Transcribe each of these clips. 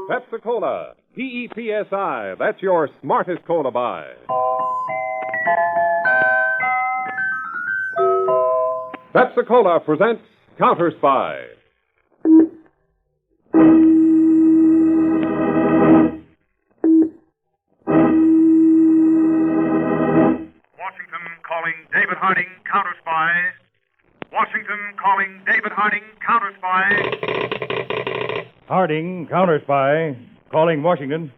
Pepsi-Cola, P-E-P-S-I, that's your smartest cola buy. Pepsi-Cola presents CounterSpy. Washington calling David Harding, CounterSpy. Washington calling David Harding, CounterSpy. Harding, CounterSpy, calling Washington.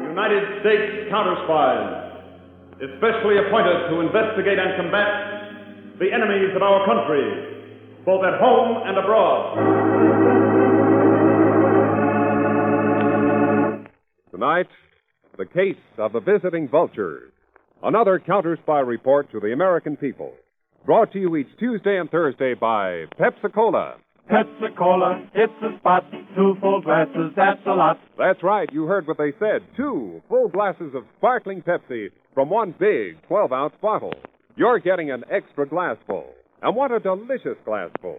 United States CounterSpies, especially appointed to investigate and combat the enemies of our country, both at home and abroad. Tonight, the case of the visiting vultures. Another CounterSpy report to the American people. Brought to you each Tuesday and Thursday by Pepsi-Cola. Pepsi-Cola, it's a spot. 2 full glasses, that's a lot. That's right, you heard what they said. 2 full glasses of sparkling Pepsi from one big 12-ounce bottle. You're getting an extra glassful. And what a delicious glassful.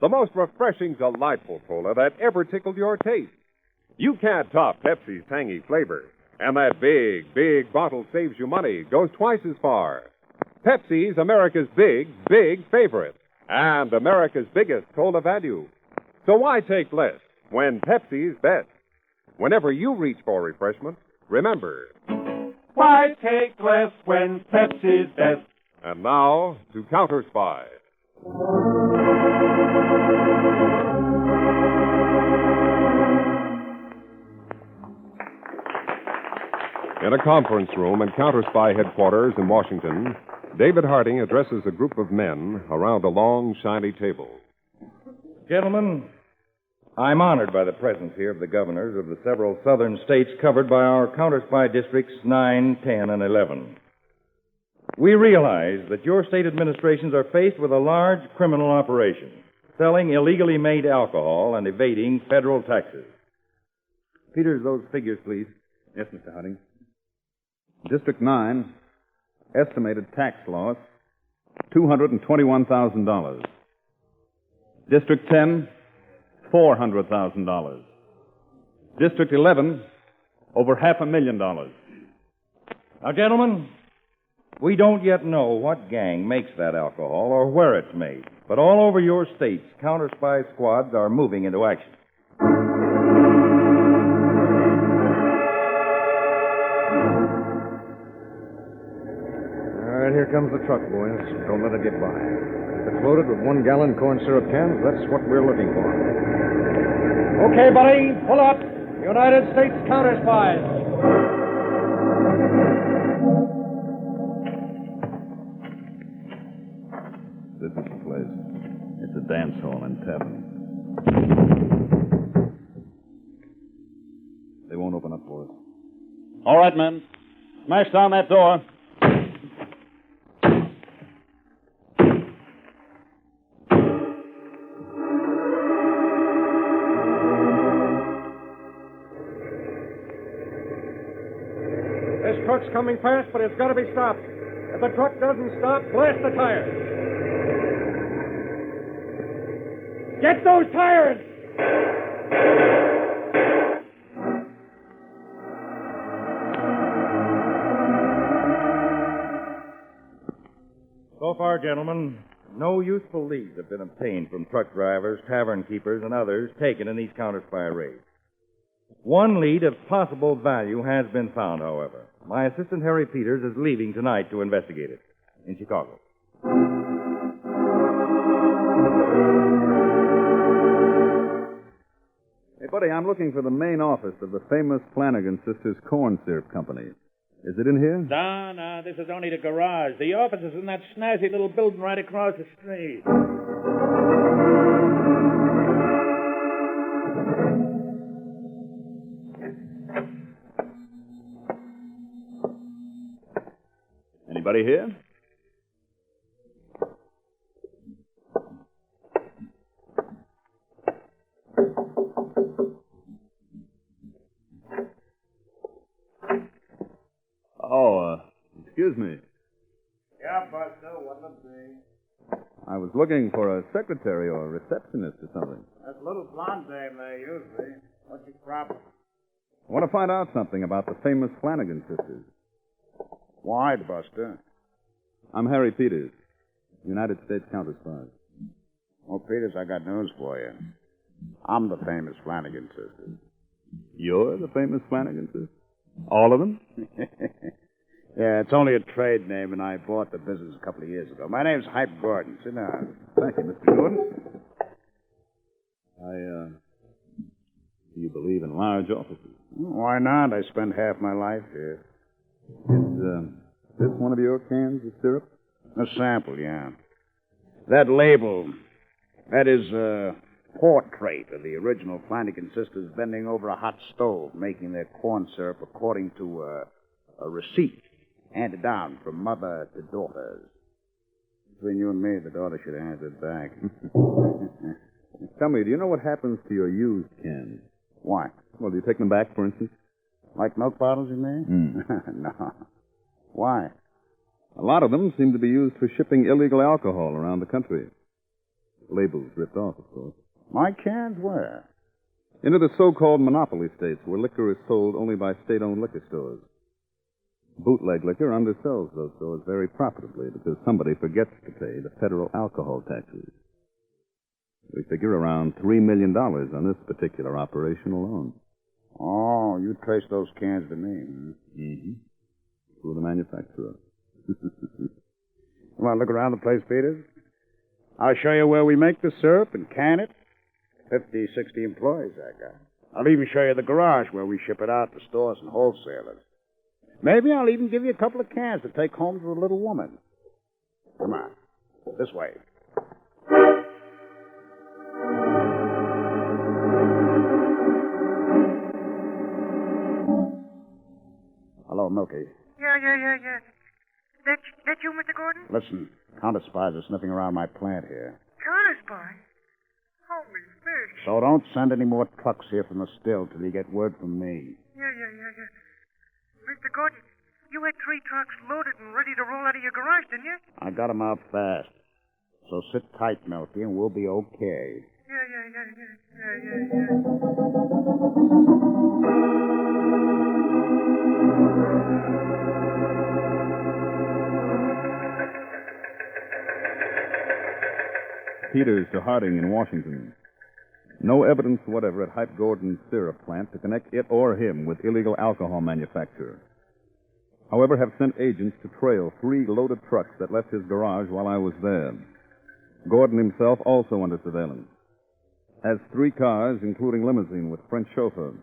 The most refreshing, delightful cola that ever tickled your taste. You can't top Pepsi's tangy flavor. And that big, big bottle saves you money, goes twice as far. Pepsi's America's big, big favorite. And America's biggest cola value. So why take less when Pepsi's best? Whenever you reach for refreshment, remember. Why take less when Pepsi's best? And now, to CounterSpy. In a conference room in CounterSpy headquarters in Washington, David Harding addresses a group of men around a long, shiny table. Gentlemen, I'm honored by the presence here of the governors of the several southern states covered by our CounterSpy districts 9, 10, and 11. We realize that your state administrations are faced with a large criminal operation, selling illegally made alcohol and evading federal taxes. Peters, those figures, please. Yes, Mr. Harding. District 9, estimated tax loss, $221,000. District 10, $400,000. District 11, over $500,000. Now, gentlemen, we don't yet know what gang makes that alcohol or where it's made, but all over your states, CounterSpy squads are moving into action. All right, here comes the truck, boys. Don't let it get by. If it's loaded with 1-gallon corn syrup cans, that's what we're looking for. Okay, buddy, pull up. United States CounterSpies. This is the place. It's a dance hall and tavern. They won't open up for us. All right, men. Smash down that door. This truck's coming fast, but it's got to be stopped. If the truck doesn't stop, blast the tires. Get those tires! So far, gentlemen, no useful leads have been obtained from truck drivers, tavern keepers, and others taken in these CounterSpy raids. One lead of possible value has been found, however. My assistant, Harry Peters, is leaving tonight to investigate it in Chicago. Hey, buddy, I'm looking for the main office of the famous Flanagan Sisters Corn Syrup Company. Is it in here? No, this is only the garage. The office is in that snazzy little building right across the street. Anybody here? Excuse me. Yeah, Buster, what'll it be? I was looking for a secretary or a receptionist or something. That little blonde dame there, usually. What's your problem? I want to find out something about the famous Flanagan sisters. Why, Buster? I'm Harry Peters, United States CounterSpy. Well, Peters, I got news for you. I'm the famous Flanagan sisters. You're the famous Flanagan sisters? All of them? Yeah, it's only a trade name, and I bought the business a couple of years ago. My name's Hype Gordon. Sit down. Thank you, Mr. Gordon. Do you believe in large offices? Why not? I spent half my life here. Is this one of your cans of syrup? A sample, yeah. That label, that is a portrait of the original Flanagan sisters bending over a hot stove, making their corn syrup according to a receipt handed down from mother to daughters. Between you and me, the daughter should have handed it back. Tell me, do you know what happens to your used cans? Why? Well, do you take them back, for instance? Like milk bottles, you mean? No. Why? A lot of them seem to be used for shipping illegal alcohol around the country. Labels ripped off, of course. My cans were. Into the so-called monopoly states where liquor is sold only by state-owned liquor stores. Bootleg liquor undersells those stores very profitably because somebody forgets to pay the federal alcohol taxes. We figure around $3 million on this particular operation alone. Oh, you traced those cans to me, huh? Mm-hmm. Through the manufacturer. You want to look around the place, Peters? I'll show you where we make the syrup and can it. 50, 60 employees I got. I'll even show you the garage where we ship it out to stores and wholesalers. Maybe I'll even give you a couple of cans to take home to the little woman. Come on. This way. Hello, Milky. Yeah. That you, Mr. Gordon? Listen, counter-spies are sniffing around my plant here. CounterSpy? Holy fish. So don't send any more trucks here from the still till you get word from me. Yeah. Mr. Gordon, you had 3 trucks loaded and ready to roll out of your garage, didn't you? I got 'em out fast. So sit tight, Milky, and we'll be okay. Yeah. Peters to Harding in Washington. No evidence whatever at Hype Gordon's syrup plant to connect it or him with illegal alcohol manufacture. However, have sent agents to trail 3 loaded trucks that left his garage while I was there. Gordon himself also under surveillance. Has 3 cars, including limousine with French chauffeur.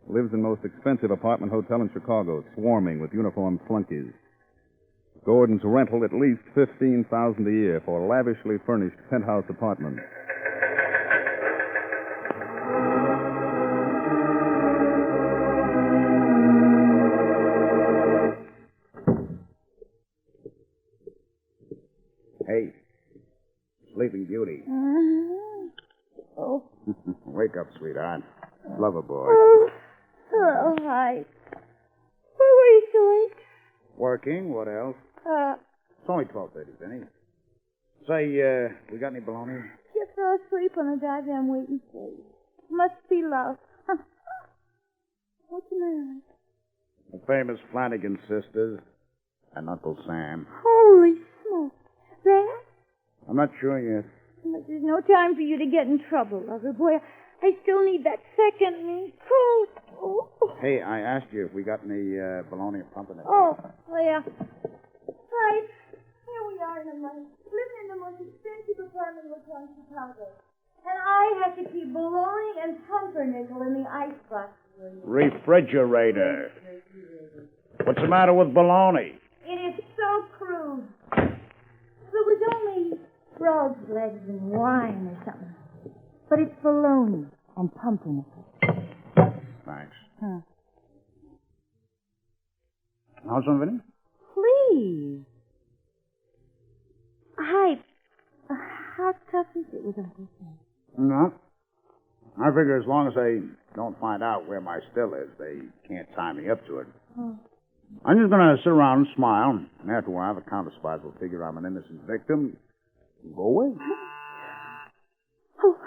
Lives in most expensive apartment hotel in Chicago, swarming with uniformed flunkies. Gordon's rental at least $15,000 a year for lavishly furnished penthouse apartments. Hey, Sleeping Beauty. Oh. Wake up, sweetheart. Lover boy. Oh, hi. Where were you so late? Working. What else? It's only 12:30, Benny. Say, we got any bologna? You fell asleep on the goddamn waiting stage. Must be love. What's the matter? The famous Flanagan sisters and Uncle Sam. Holy smoke. That? I'm not sure yet. But there's no time for you to get in trouble, lover boy. I still need that second coat. Oh. Hey, I asked you if we got any bologna or pumpernickel. Oh, yeah. Right. Here we are in the money. Living in the most expensive apartment hotel in Chicago. And I have to keep bologna and pumpernickel in the icebox. Refrigerator. What's the matter with bologna? It is so crude. If it was only frog's legs and wine or something. But it's bologna and pumpernickel. Thanks. Huh. How's some, Vinny? Please. Hi. How tough is it with Uncle Sam? No. I figure as long as they don't find out where my still is, they can't tie me up to it. Oh. I'm just going to sit around and smile. And after a while, the counter-spies will figure I'm an innocent victim and go away. Oh,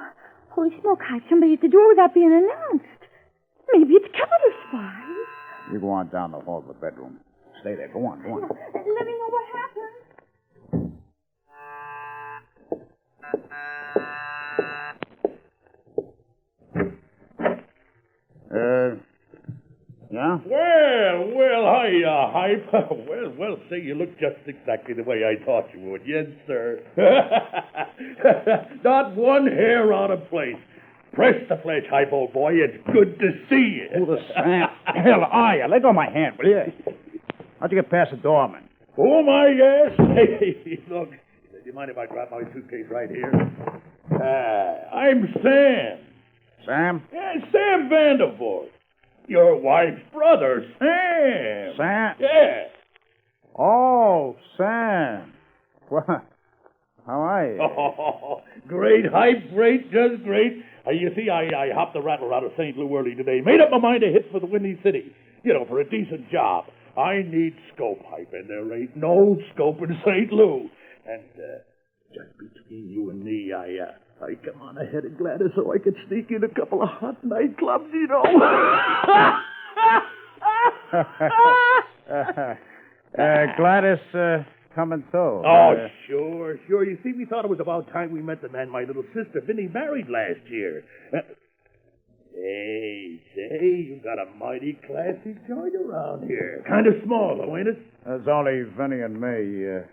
holy smoke, Hype. Somebody at the door without being announced. Maybe it's CounterSpy. You go on down the hall to the bedroom. Stay there. Go on. Let me know what happened. Yeah? Well, hiya, Hype. Well, say, you look just exactly the way I thought you would. Yes, sir. Not one hair out of place. Press the flesh, Hype, old boy. It's good to see you. Who the hell are you? Let go of my hand, will you? How'd you get past the doorman? Oh, my, yes. Hey, look, do you mind if I drop my suitcase right here? I'm Sam. Sam? Yeah, Sam Vandervoort. Your wife's brother, Sam. Sam? Yeah. Oh, Sam. Well, how are you? Oh, great, Hype, great, just great. You see, I hopped the rattle out of St. Lou early today. Made up my mind to hit for the Windy City. You know, for a decent job. I need scope, Hype, and there ain't no scope in St. Lou. And, just between you and me, I come on ahead of Gladys so I could sneak in a couple of hot nightclubs, you know. Gladys, coming too. Oh, sure. You see, we thought it was about time we met the man my little sister Vinny married last year. Hey, you got a mighty classy joint around here. Kind of small, though, ain't it? There's only Vinny and me.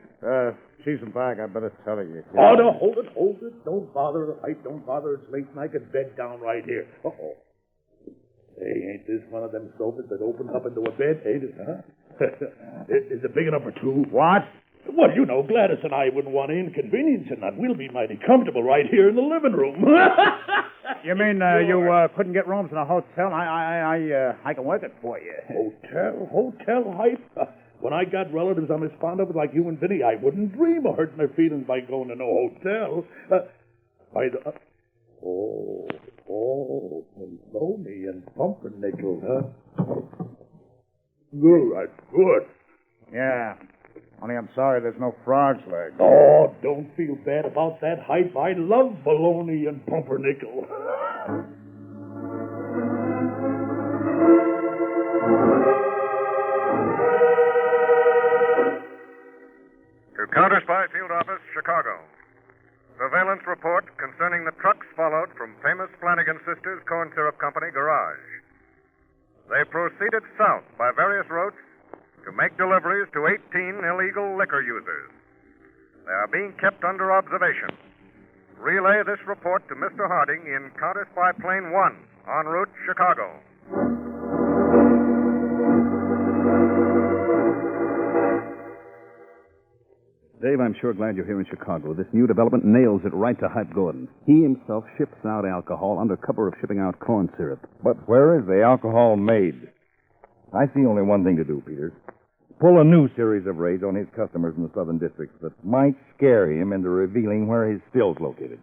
She's back. I better tell her you. Oh, no, hold it. Don't bother, Hype, don't bother. It's late and I could bed down right here. Uh-oh. Hey, ain't this one of them sofas that opens up into a bed, ain't it, huh? Is it big enough for two? What? Well, you know, Gladys and I wouldn't want to inconvenience you, and we'll be mighty comfortable right here in the living room. You mean you couldn't get rooms in a hotel? I can work it for you. Hotel, Hype? When I got relatives I'm as fond of like you and Vinny, I wouldn't dream of hurting their feelings by going to no hotel. Maloney and Pumpernickel, huh? Good. Yeah. Only I'm sorry there's no frog's legs. Oh, don't feel bad about that, Hype. I love bologna and pumpernickel. To CounterSpy Field Office, Chicago. Surveillance report concerning the trucks followed from famous Flanagan Sisters Corn Syrup Company garage. They proceeded south by various routes to make deliveries to 18 illegal liquor users. They are being kept under observation. Relay this report to Mr. Harding in CounterSpy Plane 1 en route Chicago. Dave, I'm sure glad you're here in Chicago. This new development nails it right to Hype Gordon. He himself ships out alcohol under cover of shipping out corn syrup. But where is the alcohol made? I see only one thing to do, Peter. Pull a new series of raids on his customers in the southern districts that might scare him into revealing where his still's located.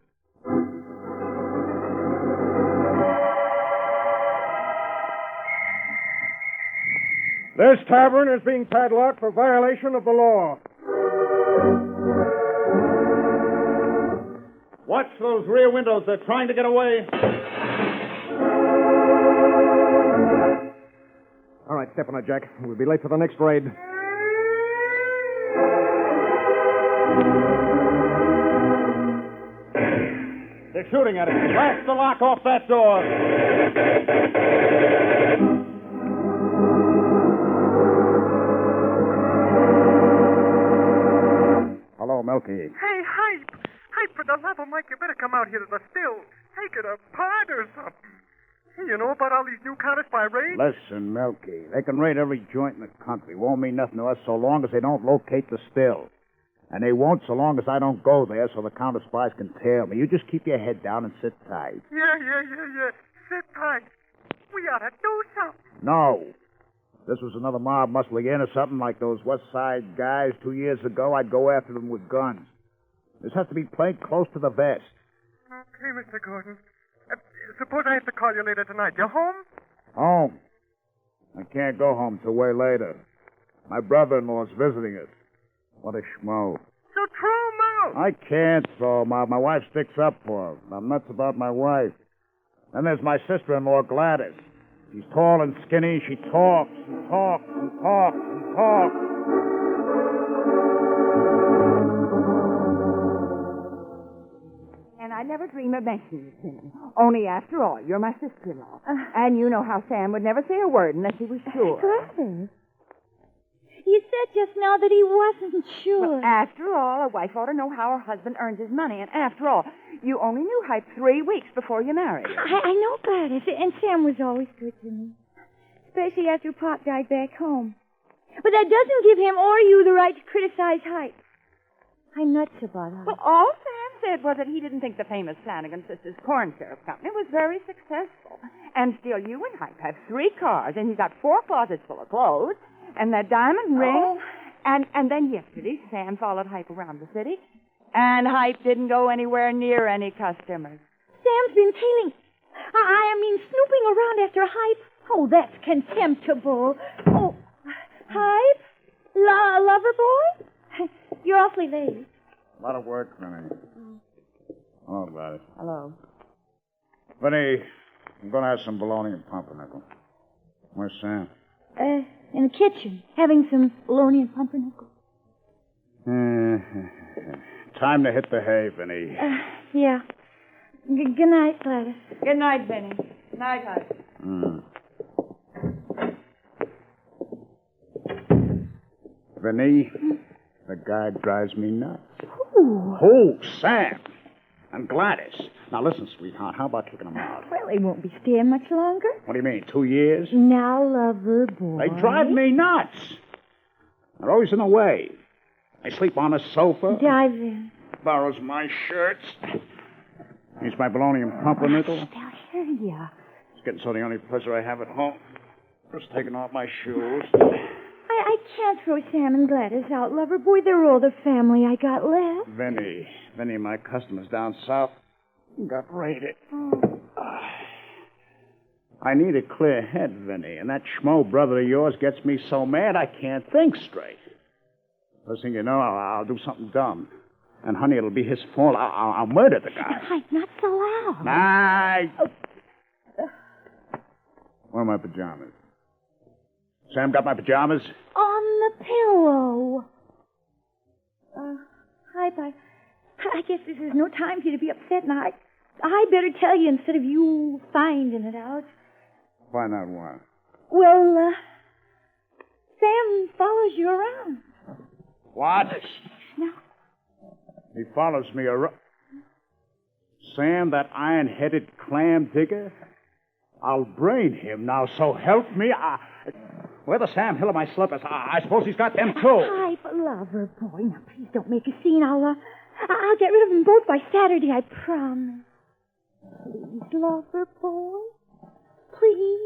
This tavern is being padlocked for violation of the law. Watch those rear windows. They're trying to get away. All right, step on it, Jack. We'll be late for the next raid. They're shooting at it. Blast the lock off that door. Hello, Milky. Hey, Hype, for the love of Mike, you better come out here to the still. Take it apart or something. Hey, you know about all these new CounterSpy raids? Listen, Milky, they can raid every joint in the country. Won't mean nothing to us so long as they don't locate the still. And they won't so long as I don't go there so the counter-spies can tail me. You just keep your head down and sit tight. Yeah. Sit tight. We ought to do something. No. If this was another mob muscling in or something like those West Side guys 2 years ago, I'd go after them with guns. This has to be played close to the vest. Okay, Mr. Gordon. Suppose I have to call you later tonight. You home? Home? I can't go home till way later. My brother-in-law's visiting us. What a schmo. So throw him out. I can't throw him out. My wife sticks up for him. I'm nuts about my wife. Then there's my sister-in-law, Gladys. She's tall and skinny. She talks and talks and talks and talks. And I never dream of mentioning it to him. Only, after all, you're my sister-in-law. And you know how Sam would never say a word unless he was sure. Gladys, you said just now that he wasn't sure. Well, after all, a wife ought to know how her husband earns his money. And after all, you only knew Hype 3 weeks before you married him. I know, Gladys, and Sam was always good to me. Especially after Pop died back home. But that doesn't give him or you the right to criticize Hype. I'm nuts about Hype. Well, all Sam said was that he didn't think the famous Flanagan Sisters Corn Syrup Company was very successful. And still, you and Hype have 3 cars, and he's got 4 closets full of clothes, and that diamond ring. And then yesterday, Sam followed Hype around the city, and Hype didn't go anywhere near any customers. Sam's been tailing... I mean, snooping around after Hype. Oh, that's contemptible. Oh, Hype? Lover boy? You're awfully late. A lot of work, Vinny. Hello, Gladys. Hello. Vinny, I'm going to have some bologna and pumpernickel. Where's Sam? In the kitchen, having some bologna and pumpernickel. Time to hit the hay, Vinny. Yeah. Good night, Gladys. Good night, Benny. Good night, Hype. Vinny, the guy drives me nuts. Ooh. Oh, Sam. And Gladys. Now, listen, sweetheart, how about kicking them out? Well, they won't be staying much longer. What do you mean, 2 years? Now, lover boy. They drive me nuts. They're always in the way. They sleep on the sofa. Dive in. Borrows my shirts. Here's my bologna and pumpernickel. They'll hear ya. It's getting so the only pleasure I have at home. Just taking off my shoes. I can't throw Sam and Gladys out, lover boy. They're all the family I got left. Vinny, my customers down south got raided. Oh. I need a clear head, Vinny, and that schmo brother of yours gets me so mad I can't think straight. First thing you know, I'll do something dumb. And, honey, it'll be his fault. I'll murder the guy. Hype, not so loud. Night. Where are my pajamas? Sam got my pajamas? On the pillow. Hype, I guess this is no time for you to be upset, and I better tell you instead of you finding it out. Find out what? Well, Sam follows you around. What? No. He follows me around. Sam, that iron-headed clam digger? I'll brain him now, so help me. Where the Sam Hill of my slippers? I suppose he's got them, too. Hype, lover boy. Now, please don't make a scene. I'll get rid of them both by Saturday, I promise. Please, lover boy. Please.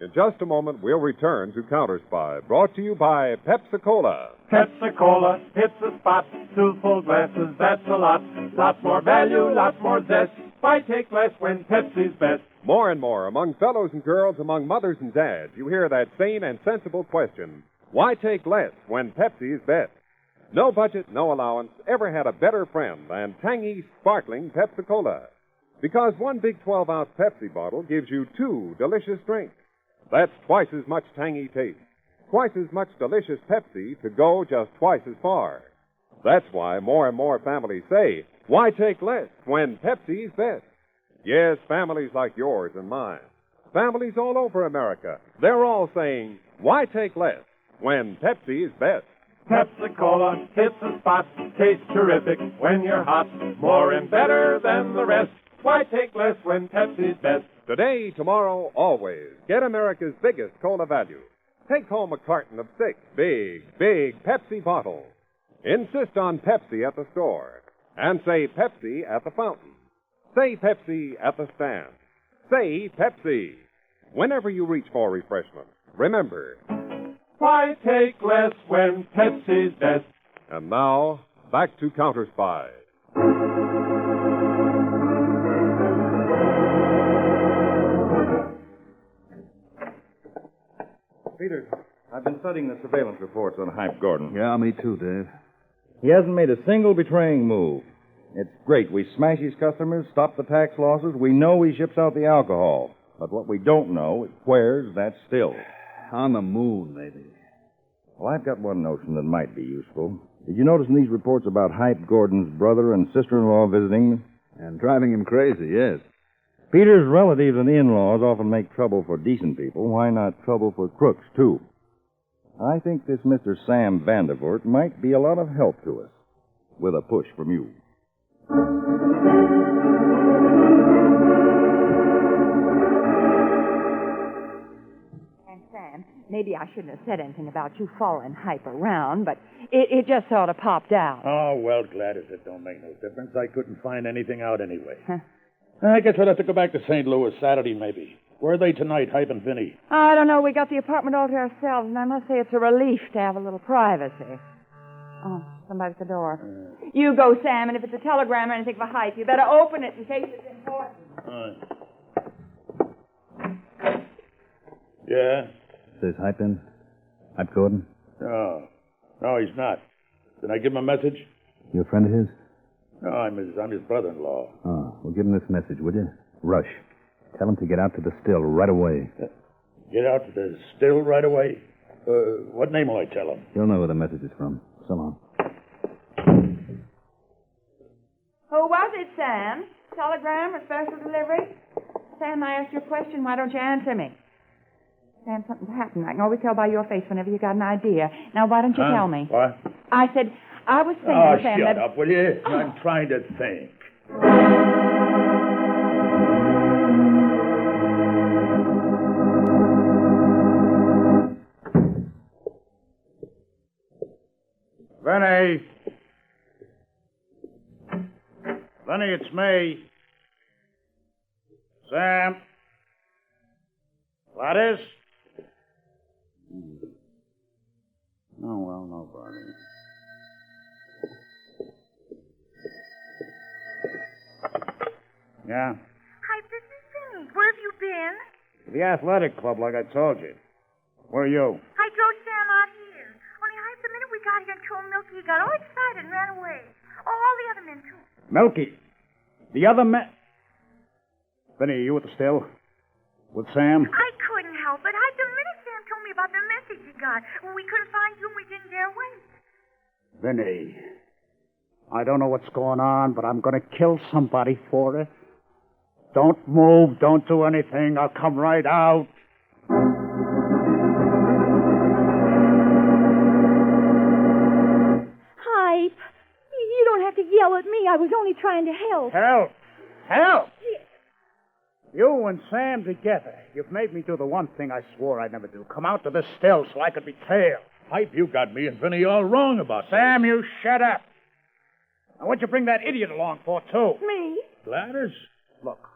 In just a moment, we'll return to CounterSpy, brought to you by Pepsi-Cola. Pepsi-Cola, hits the spot. 2 full glasses, that's a lot. Lots more value, lots more zest. Why take less when Pepsi's best? More and more, among fellows and girls, among mothers and dads, you hear that sane and sensible question, why take less when Pepsi is best? No budget, no allowance ever had a better friend than tangy, sparkling Pepsi-Cola. Because one big 12-ounce Pepsi bottle gives you 2 delicious drinks. That's twice as much tangy taste, twice as much delicious Pepsi to go just twice as far. That's why more and more families say, why take less when Pepsi's best? Yes, families like yours and mine. Families all over America. They're all saying, why take less when Pepsi's best? Pepsi-Cola hits the spot. Tastes terrific when you're hot. More and better than the rest. Why take less when Pepsi's best? Today, tomorrow, always. Get America's biggest cola value. Take home a carton of 6 big Pepsi bottles. Insist on Pepsi at the store. And say Pepsi at the fountain. Say Pepsi at the stand. Say Pepsi. Whenever you reach for refreshment, remember. Why take less when Pepsi's best? And now, back to CounterSpy. Peters, I've been studying the surveillance reports on Hype Gordon. Yeah, me too, Dave. He hasn't made a single betraying move. It's great. We smash his customers, stop the tax losses. We know he ships out the alcohol. But what we don't know is where's that still. On the moon, maybe. Well, I've got one notion that might be useful. Did you notice in these reports about Hype Gordon's brother and sister-in-law visiting? And driving him crazy, yes. Peter's relatives and in-laws often make trouble for decent people. Why not trouble for crooks, too? I think this Mr. Sam Vandervoort might be a lot of help to us, with a push from you. And Sam, maybe I shouldn't have said anything about you following Hype around, but it just sort of popped out. Oh, well, Gladys, it don't make no difference. I couldn't find anything out anyway. I guess we'll have to go back to St. Louis Saturday, maybe. Where are they tonight, Hype and Vinny? I don't know. We got the apartment all to ourselves, and I must say it's a relief to have a little privacy. Oh, somebody's at the door. You go, Sam, and if it's a telegram or anything for Hype, you better open it in case it's important. Yeah? Says Hype in? Hype Gordon? No, he's not. Did I give him a message? You a friend of his? No, I'm his brother-in-law. Oh, well, give him this message, would you? Rush. Tell him to get out to the still right away. Get out to the still right away? What name will I tell him? He'll know where the message is from. So long. Who was it, Sam? Telegram or special delivery? Sam, I asked you a question. Why don't you answer me? Sam, something's happened. I can always tell by your face whenever you got an idea. Now, why don't you tell me? What? I said, I was saying, Sam, shut that... up, will you? I'm trying to think. Vinny! Vinny, it's me. Sam? Gladys? Oh, well, nobody. Yeah? Hi, this is Vinny. Where have you been? The athletic club, like I told you. Where are you? I drove Sam out here. Only the minute we got here and told Milky, he got all excited and ran away. Oh, all the other men, too. Milky. The other men... Vinny, are you at the still? With Sam? I couldn't help it. The minute Sam told me about the message he got, we couldn't find you and we didn't dare wait. Vinny, I don't know what's going on, but I'm going to kill somebody for it. Don't move. Don't do anything. I'll come right out. Hype, you don't have to yell at me. I was only trying to help. Help! Help! You and Sam together. You've made me do the one thing I swore I'd never do. Come out to this still so I could be tailed. Hype, you got me and Vinny all wrong about Sam, you shut up. Now, what'd you bring that idiot along for, too? Me? Gladys? Look,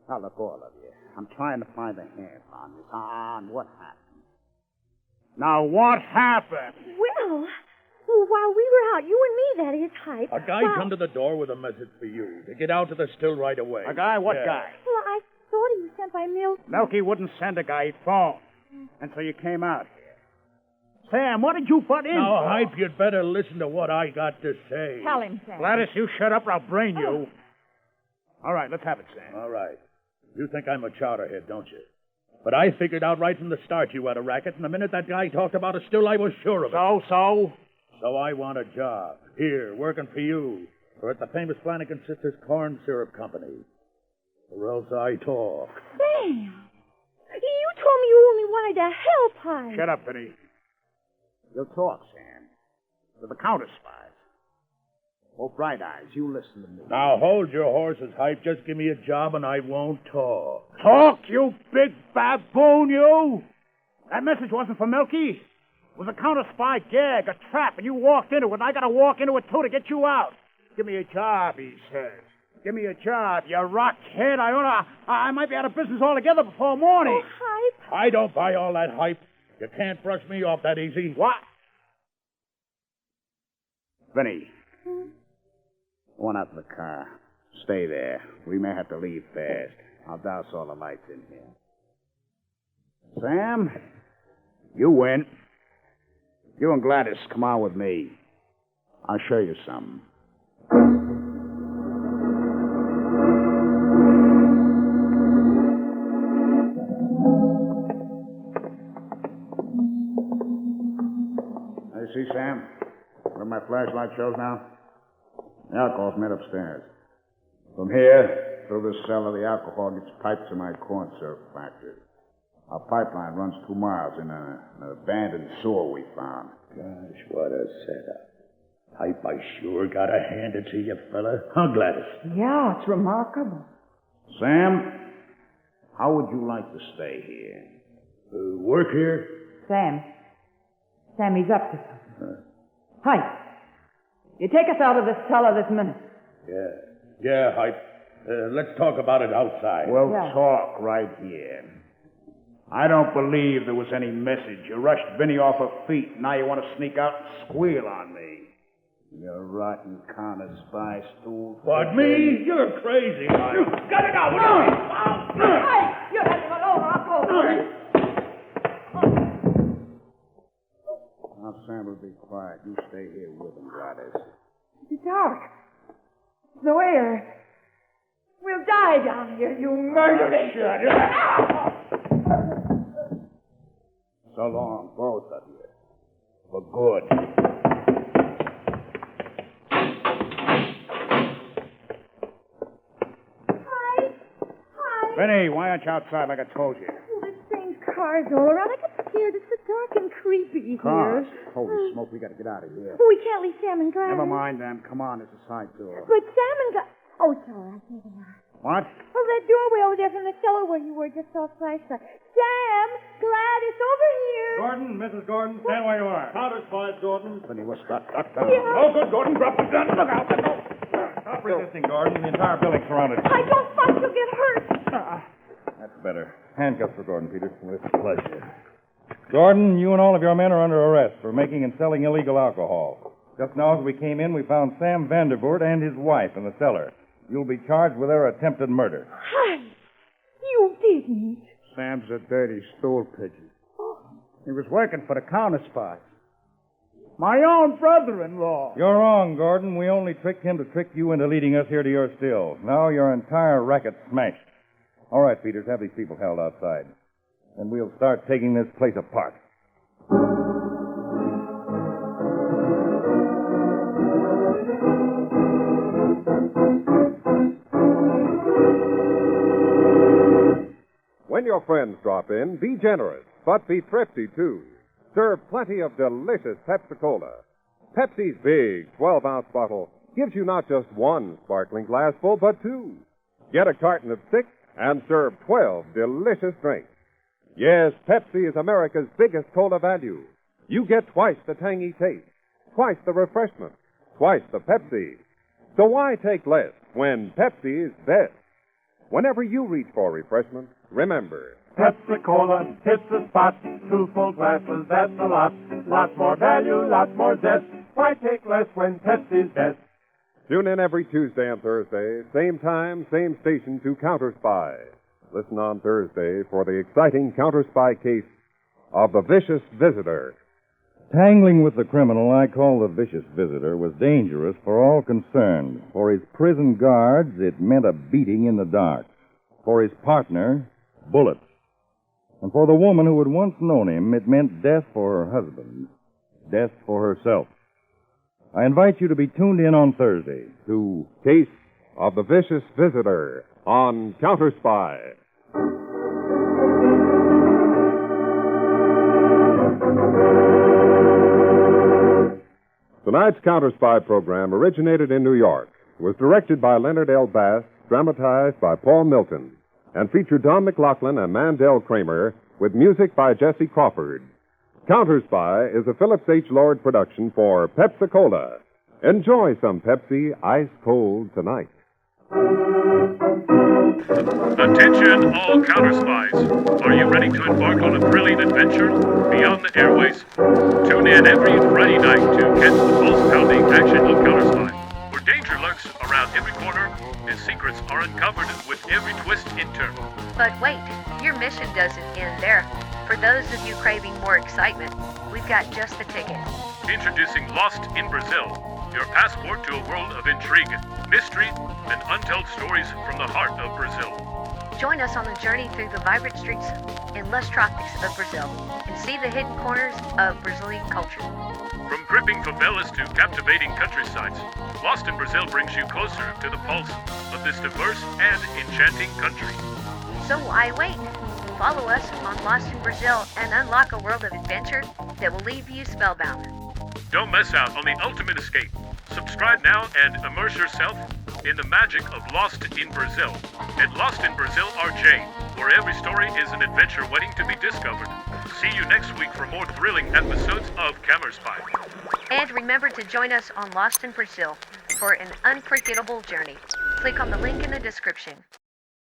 all of you. I'm trying to find a hand on this, on what happened. Now, what happened? Well, while we were out, you and me, that is, Hype. A guy come to the door with a message for you to get out to the still right away. A guy? What guy? Well, I thought he was sent by Milky. Milky wouldn't send a guy. He'd phone. And so you came out here. Sam, what did you butt in Now, for? Hype, you'd better listen to what I got to say. Tell him, Sam. Gladys, you shut up or I'll brain you. All right, let's have it, Sam. All right. You think I'm a chowderhead, don't you? But I figured out right from the start you had a racket, and the minute that guy talked about a still, I was sure of it. So I want a job. Here, working for you. Or at the famous Flanagan Sisters Corn Syrup Company. Or else I talk. Sam, you told me you only wanted to help, Hype. Shut up, Vinny. You'll talk, Sam. To the CounterSpies. Oh, Bright Eyes, you listen to me. Now, hold your horses, Hype. Just give me a job and I won't talk. Talk, you big baboon, you! That message wasn't for Milky. It was a CounterSpy gag, a trap, and you walked into it, and I gotta walk into it, too, to get you out. Give me a job, he says. Give me a job, you rockhead. I might be out of business altogether before morning. Oh, Hype. I don't buy all that hype. You can't brush me off that easy. What? Vinny, Go on out to the car. Stay there. We may have to leave fast. I'll douse all the lights in here. Sam, you win. You and Gladys, come on with me. I'll show you something. Hey, see, Sam? Where my flashlight shows now? The alcohol's made upstairs. From here, through this cellar, the alcohol gets piped to my corn syrup factory. Our pipeline runs 2 miles in an abandoned sewer we found. Gosh, what a setup. Pipe, I sure gotta hand it to you, fella. Huh, Gladys? Yeah, it's remarkable. Sam, how would you like to stay here? Work here? Sam, he's up to something. Hi. You take us out of this cellar this minute. Yeah, Hype. Let's talk about it outside. We'll talk right here. I don't believe there was any message. You rushed Vinny off her feet. Now you want to sneak out and squeal on me. You rotten counter-spy stool. What, me? You're crazy, Hype. You got it out. Hey, you have him alone. I'll go. Now, Sam will be quiet. You stay here with him, Gladys. It's dark. No air. We'll die down here, you murdering. So long, both of you. For good. Hi. Vinny, why aren't you outside like I told you? Oh, there's strange cars all around. I get scared. It's so dark and creepy Cars. here. Holy smoke, we got to get out of here. Oh, we can't leave Sam and Gladys. Never mind them. Come on, there's a side door. But Sam and Gladys... Oh, it's all right. Here they are. What? Oh, that doorway over there from the cellar where you were just saw flashlight. Sam, Gladys, over here. Gordon, Mrs. Gordon, stand where you are. CounterSpy, Gordon. Vinny, what's that? Duck down. Yeah. Oh, good, Gordon. Drop the gun. Look out. Stop resisting, Gordon. The entire building's surrounded. I don't fight, you'll get hurt. That's better. Handcuffs for Gordon, Peter. With pleasure. Gordon, you and all of your men are under arrest for making and selling illegal alcohol. Just now as we came in, we found Sam Vandervoort and his wife in the cellar. You'll be charged with their attempted murder. Hi. You didn't. Sam's a dirty stool pigeon. He was working for the CounterSpy. My own brother-in-law. You're wrong, Gordon. We only tricked him to trick you into leading us here to your stills. Now your entire racket's smashed. All right, Peters, have these people held outside. Then we'll start taking this place apart. When your friends drop in, be generous, but be thrifty, too. Serve plenty of delicious Pepsi-Cola. Pepsi's big 12-ounce bottle gives you not just one sparkling glassful, but 2. Get a carton of 6 and serve 12 delicious drinks. Yes, Pepsi is America's biggest cola value. You get twice the tangy taste, twice the refreshment, twice the Pepsi. So why take less when Pepsi is best? Whenever you reach for refreshment, remember, Pepsi-Cola hits the spot. 2 full glasses, that's a lot. Lots more value, lots more zest. Why take less when Pepsi's best? tune in every Tuesday and Thursday, same time, same station to CounterSpy. Listen on Thursday for the exciting CounterSpy case of the Vicious Visitor. Tangling with the criminal I call the vicious visitor was dangerous for all concerned. For his prison guards, it meant a beating in the dark. For his partner, bullets. And for the woman who had once known him, it meant death for her husband, death for herself. I invite you to be tuned in on Thursday to Case of the Vicious Visitor on CounterSpy. Tonight's CounterSpy program originated in New York, was directed by Leonard L. Bass, dramatized by Paul Milton, and featured Don McLaughlin and Mandel Kramer with music by Jesse Crawford. CounterSpy is a Phillips H. Lord production for Pepsi-Cola. Enjoy some Pepsi ice cold tonight. Attention all counterspies. Are you ready to embark on a thrilling adventure beyond the airways? Tune in every Friday night to catch the pulse-pounding action of CounterSpy, where danger lurks around every corner and secrets are uncovered with every twist and turn. But wait, your mission doesn't end there. For those of you craving more excitement, we've got just the ticket. Introducing Lost in Brazil, your passport to a world of intrigue, mystery, and untold stories from the heart of Brazil. Join us on the journey through the vibrant streets and lush tropics of Brazil and see the hidden corners of Brazilian culture. From gripping favelas to captivating countrysides, Lost in Brazil brings you closer to the pulse of this diverse and enchanting country. So why wait? Follow us on Lost in Brazil and unlock a world of adventure that will leave you spellbound. Don't miss out on the ultimate escape. Subscribe now and immerse yourself in the magic of Lost in Brazil at Lost in Brazil RJ, where every story is an adventure waiting to be discovered. See you next week for more thrilling episodes of CounterSpy. And remember to join us on Lost in Brazil for an unforgettable journey. Click on the link in the description.